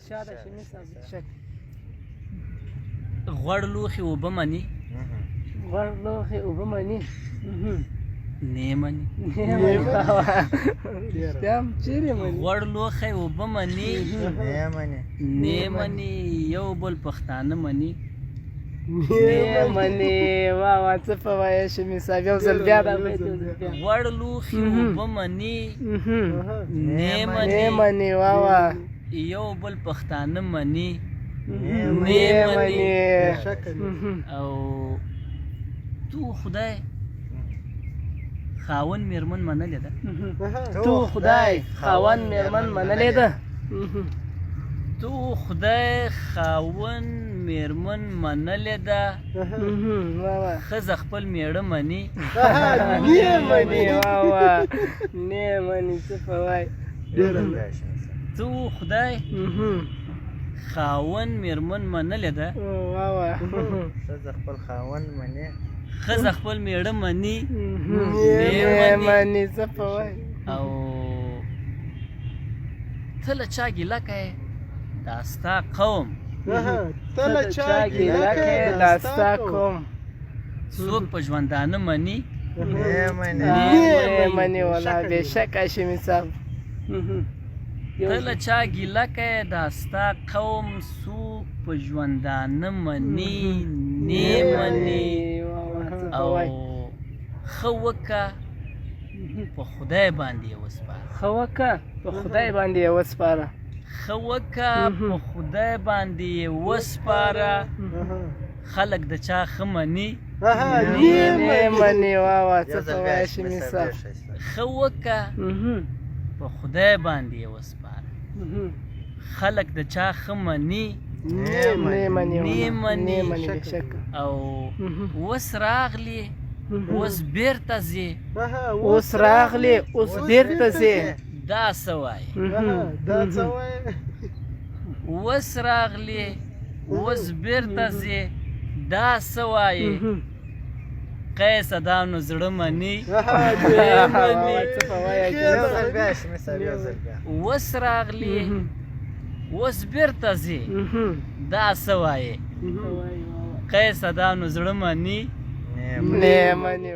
شاده شمي صاحب شک غوړ لوښي اوبه مني غوړ لوښي اوبه مني نه مني نه مني رښتیا هم چیرې مني غوړ لوښی اوبه مني نه مني یو بل پښتانه مني نه مني واه واه څه په وایه شمي صاحب یو ځل بیا دا بیت یو ځل بیا غوړ لوښي اوبه مني نه نه مني واه واه یو بل پښتانه مني نه مني او تو خدای خاون میرمن منلې ده تو خدای خاون میرمن منلې ده تو خدای خاون میرمن منلې ده ښځه خپل میړه مني نه مني واه واه نه مني څه په وایه تو خدای خاون میرمن منلې ده واه واه ښځه خپل خاوند مني ښځه خپل میړه مني نه مني څه په وایه او ته له چا ګیله کوې دا ستا قوم ته له چا ګیله کوې دا ستا قوم څوک په ژوندانه مني نه مني والله بېشکه شمي صاحب ته له چا ګیله کوې دا ستا قوم څوک په ژوندانه مني نه مني او ښه وکړه په خدای باندې یې وسپاره ښه وکړه په خدای باندې یې وسپاره ښه وکړه په خدای باندې یې وسپاره خلک د چا ښه مني نه مني واه واه څه په وایه شمي صاحب ښه وکړه په خدای باندې یې وسپاره خلک د چا ښه مني نه مني نه مني بېشکه او اوس راغلي اوس بیرته ځې اوس راغلې اوس بیرته ځې دا څه وایي اوس راغلې اوس بیرته ځې دا څه وایي قیس دا نو زړه مني څه په وایه اوس راغلې اوس بیرته ځې دا څه وایي قیس دا نو زړه مني نه مني